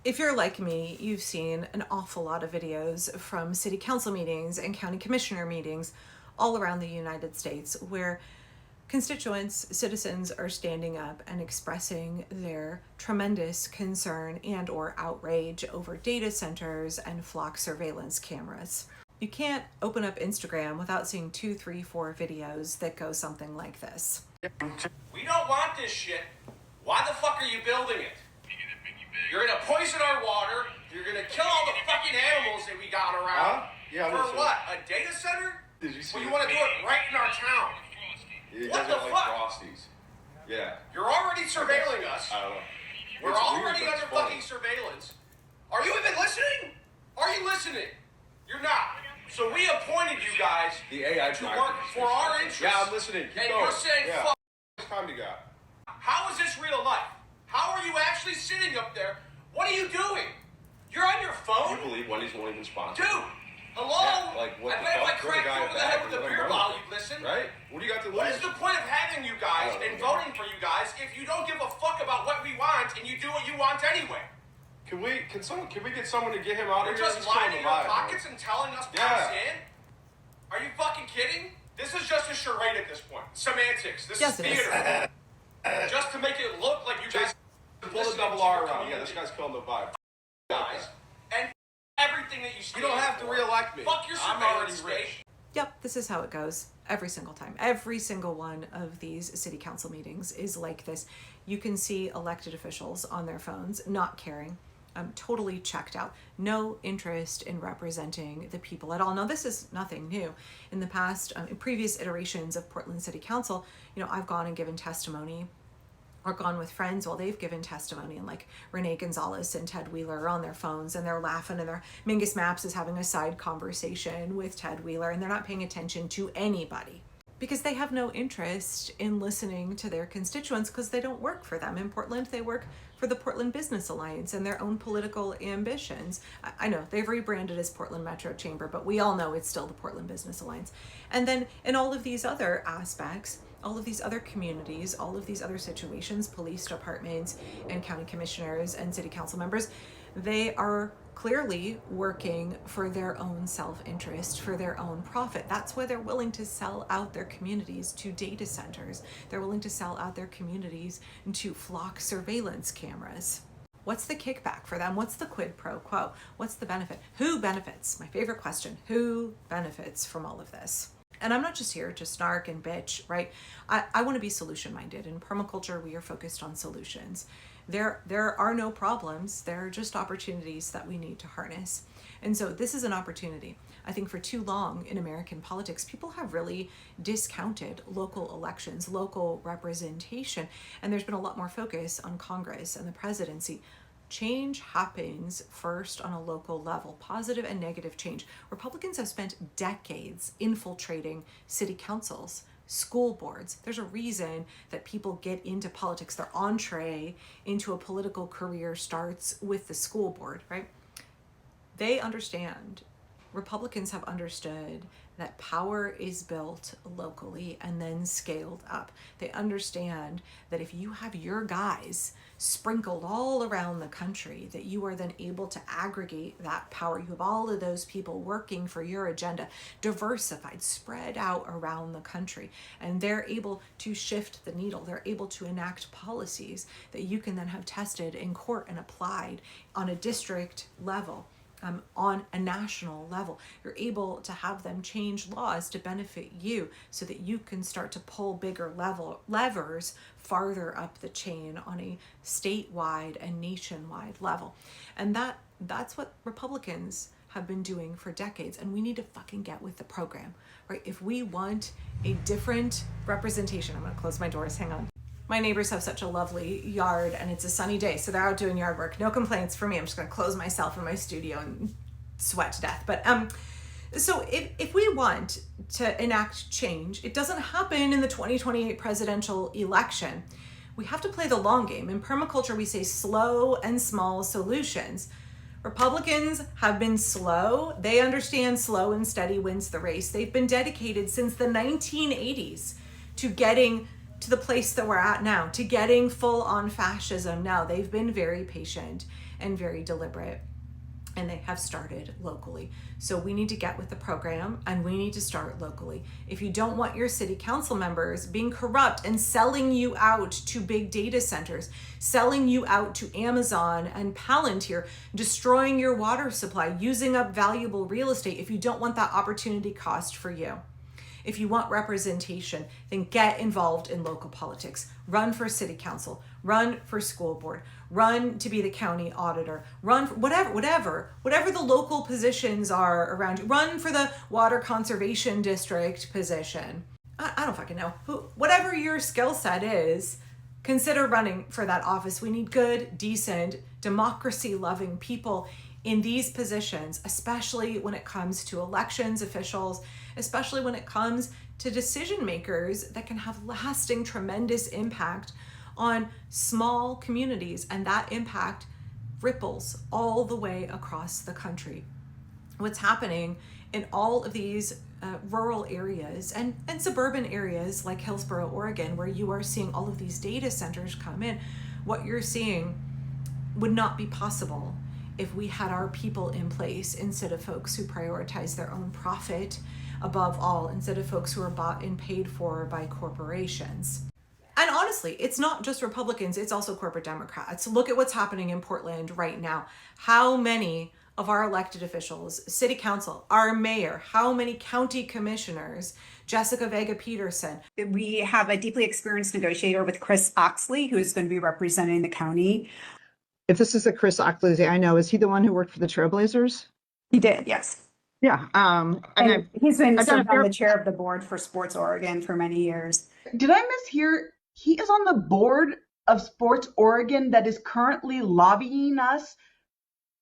If you're like me, you've seen an awful lot of videos from city council meetings and county commissioner meetings all around the United States where constituents, citizens are standing up and expressing their tremendous concern and or outrage over data centers and flock surveillance cameras. You can't open up Instagram without seeing 2, 3, 4 videos that go something like this. We don't want this shit. Why the fuck are you building it? You're gonna poison our water. You're gonna kill all the fucking animals that we got around. Yeah, for what? A data center? Did you see? Well, you want to do it right in our town. Yeah, what the fuck? like Frosties. Yeah. You're already surveilling us. I don't know. We're already under fucking surveillance. Are you even listening? Are you listening? You're not. So we appointed you guys the AI to work for our interests. Yeah, I'm listening. Keep and going. you're saying, yeah. fuck. How much time you got? How is this real life? How are you actually sitting up there? What are you doing? You're on your phone? Do you believe Wendy's won't even sponsor? Dude, hello? Yeah, like, what I bet if I cracked you over the head with a beer bottle, you'd listen. Right? What do you got to lose? What is the point of having you guys and voting for you guys if you don't give a fuck about what we want and you do what you want anyway? Can we get someone to get him out of You're here? just lining our pockets and telling us pass in? Are you fucking kidding? This is just a charade at this point. Semantics. This is theater. Just to make it look like you guys pull the double R around. Yeah, this guy's killing the vibe. Guys. And everything that you stand You don't have to reelect me. Fuck your surveillance state. Yep, this is how it goes every single time. Every single one of these city council meetings is like this. You can see elected officials on their phones not caring, totally checked out, no interest in representing the people at all. Now, this is nothing new. In the past, in previous iterations of Portland City Council, I've gone and given testimony or gone with friends while they've given testimony, and like Renee Gonzalez and Ted Wheeler are on their phones and they're laughing, and Mingus Maps is having a side conversation with Ted Wheeler, and they're not paying attention to anybody because they have no interest in listening to their constituents because they don't work for them. In Portland, they work for the Portland Business Alliance and their own political ambitions. I know they've rebranded as Portland Metro Chamber, but we all know it's still the Portland Business Alliance. And then in all of these other aspects, all of these other communities, all of these other situations, police departments and county commissioners and city council members, they are clearly working for their own self-interest, for their own profit. That's why they're willing to sell out their communities to data centers. They're willing to sell out their communities to flock surveillance cameras. What's the kickback for them? What's the quid pro quo? What's the benefit? Who benefits? My favorite question. Who benefits from all of this? And I'm not just here to snark and bitch, right? I want to be solution-minded. In permaculture, we are focused on solutions. There are no problems. There are just opportunities that we need to harness. And so this is an opportunity. I think for too long in American politics, people have really discounted local elections, local representation, and there's been a lot more focus on Congress and the presidency. Change happens first on a local level, positive and negative change. Republicans have spent decades infiltrating city councils, school boards. There's a reason that people get into politics. Their entree into a political career starts with the school board, right? They understand, Republicans have understood that power is built locally and then scaled up. They understand that if you have your guys sprinkled all around the country, that you are then able to aggregate that power. You have all of those people working for your agenda, diversified, spread out around the country, and they're able to shift the needle. They're able to enact policies that you can then have tested in court and applied on a district level. On a national level, you're able to have them change laws to benefit you so that you can start to pull bigger levers farther up the chain on a statewide and nationwide level. And that's what Republicans have been doing for decades, and we need to fucking get with the program, right? If we want a different representation, I'm gonna close my doors, hang on. My neighbors have such a lovely yard and it's a sunny day, so they're out doing yard work. No complaints for me. I'm just gonna close myself in my studio and sweat to death. But so if we want to enact change, it doesn't happen in the 2028 presidential election. We have to play the long game. In permaculture, we say slow and small solutions. Republicans have been slow. They understand slow and steady wins the race. They've been dedicated since the 1980s to getting to the place that we're at now, to getting full on fascism now. They've been very patient and very deliberate. And they have started locally. So we need to get with the program and we need to start locally. If you don't want your city council members being corrupt and selling you out to big data centers, selling you out to Amazon and Palantir, destroying your water supply, using up valuable real estate, if you don't want that opportunity cost for you, if you want representation, then get involved in local politics. Run for city council, run for school board, run to be the county auditor, run for whatever the local positions are around you. Run for the water conservation district position. I don't fucking know. Whatever your skill set is, consider running for that office. We need good, decent, democracy-loving people in these positions, especially when it comes to elections officials, especially when it comes to decision makers that can have lasting, tremendous impact on small communities, and that impact ripples all the way across the country. What's happening in all of these rural areas and suburban areas like Hillsboro, Oregon, where you are seeing all of these data centers come in, what you're seeing would not be possible if we had our people in place instead of folks who prioritize their own profit above all, instead of folks who are bought and paid for by corporations. And honestly, it's not just Republicans, it's also corporate Democrats. Look at what's happening in Portland right now. How many of our elected officials, city council, our mayor, how many county commissioners, Jessica Vega Peterson. We have a deeply experienced negotiator with Chris Oxley, who is going to be representing the county. If this is a Chris Oxley I know, is he the one who worked for the Trailblazers? He did, yes. Yeah. And he's been on the chair of the board for Sports Oregon for many years. Did I mishear? He is on the board of Sports Oregon that is currently lobbying us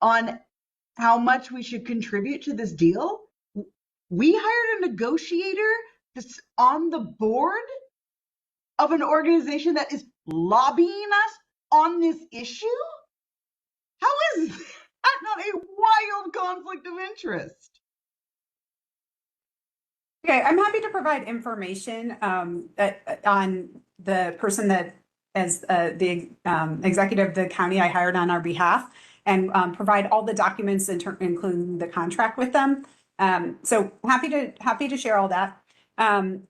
on how much we should contribute to this deal? We hired a negotiator that's on the board of an organization that is lobbying us on this issue? How is that not a wild conflict of interest? Okay, I'm happy to provide information on the person that as the executive of the county I hired on our behalf, and provide all the documents, including the contract with them. So happy to share all that. How is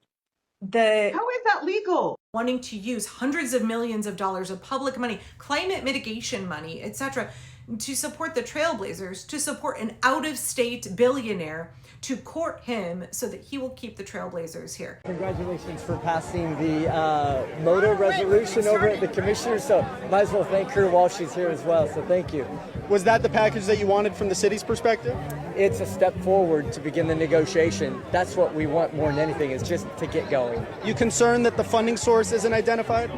that legal? Wanting to use hundreds of millions of dollars of public money, climate mitigation money, etc., to support the Trailblazers, to support an out-of-state billionaire, to court him so that he will keep the Trailblazers here. Congratulations for passing the MOTA resolution over at the commissioner, so might as well thank her while she's here as well, so thank you. Was that the package that you wanted from the city's perspective? It's a step forward to begin the negotiation. That's what we want more than anything, is just to get going. You concerned that the funding source isn't identified?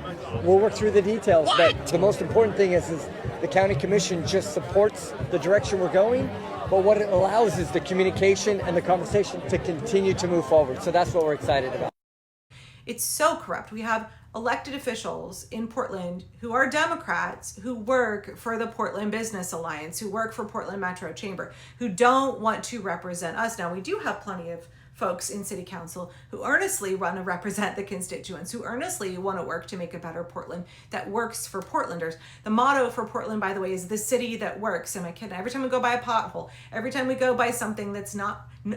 We'll work through the details, but the most important thing is the county commission just supports the direction we're going, but what it allows is the communication and the conversation to continue to move forward. So that's what we're excited about. It's so corrupt. We have elected officials in Portland who are Democrats, who work for the Portland Business Alliance, who work for Portland Metro Chamber, who don't want to represent us. Now, we do have plenty of folks in city council who earnestly want to represent the constituents, who earnestly want to work to make a better Portland that works for Portlanders. The motto for Portland, by the way, is the city that works. Am I kidding? Every time we go by a pothole, every time we go by something that's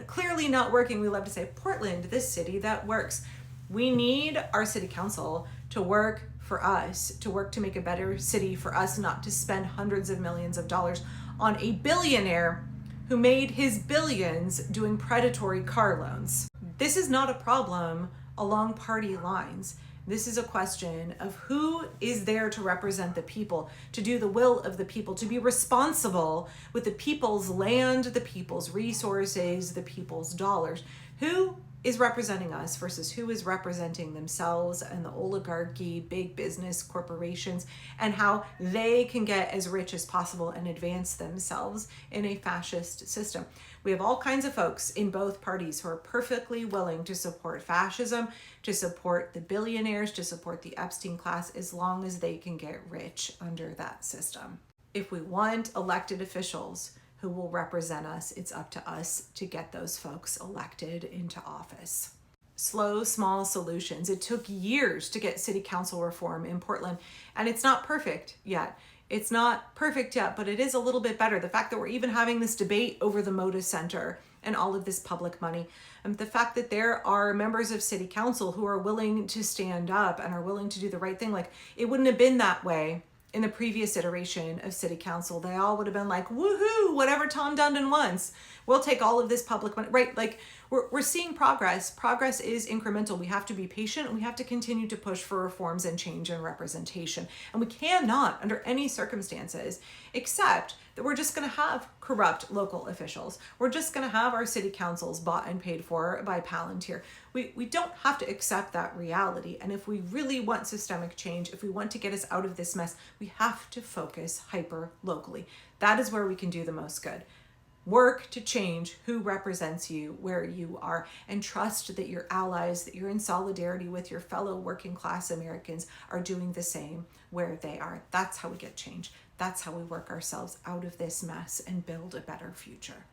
clearly not working, we love to say, Portland, the city that works. We need our city council to work for us, to work to make a better city for us, not to spend hundreds of millions of dollars on a billionaire who made his billions doing predatory car loans. This is not a problem along party lines. This is a question of who is there to represent the people, to do the will of the people, to be responsible with the people's land, the people's resources, the people's dollars. Who is representing us versus who is representing themselves and the oligarchy, big business corporations, and how they can get as rich as possible and advance themselves in a fascist system. We have all kinds of folks in both parties who are perfectly willing to support fascism, to support the billionaires, to support the Epstein class, as long as they can get rich under that system. If we want elected officials who will represent us, it's up to us to get those folks elected into office. Slow, small solutions. It took years to get city council reform in Portland, and it's not perfect yet. It's not perfect yet, but it is a little bit better. The fact that we're even having this debate over the Moda Center and all of this public money, and the fact that there are members of city council who are willing to stand up and are willing to do the right thing. Like, it wouldn't have been that way in the previous iteration of city council. They all would have been like, woohoo, whatever Tom Dundon wants, we'll take all of this public money, right? Like, we're seeing progress. Progress is incremental. We have to be patient. We have to continue to push for reforms and change and representation. And we cannot, under any circumstances, accept that we're just going to have corrupt local officials. We're just going to have our city councils bought and paid for by Palantir. We don't have to accept that reality. And if we really want systemic change, if we want to get us out of this mess, we have to focus hyper locally. That is where we can do the most good. Work to change who represents you where you are, and trust that your allies, that you're in solidarity with your fellow working class Americans, are doing the same where they are. That's how we get change. That's how we work ourselves out of this mess and build a better future.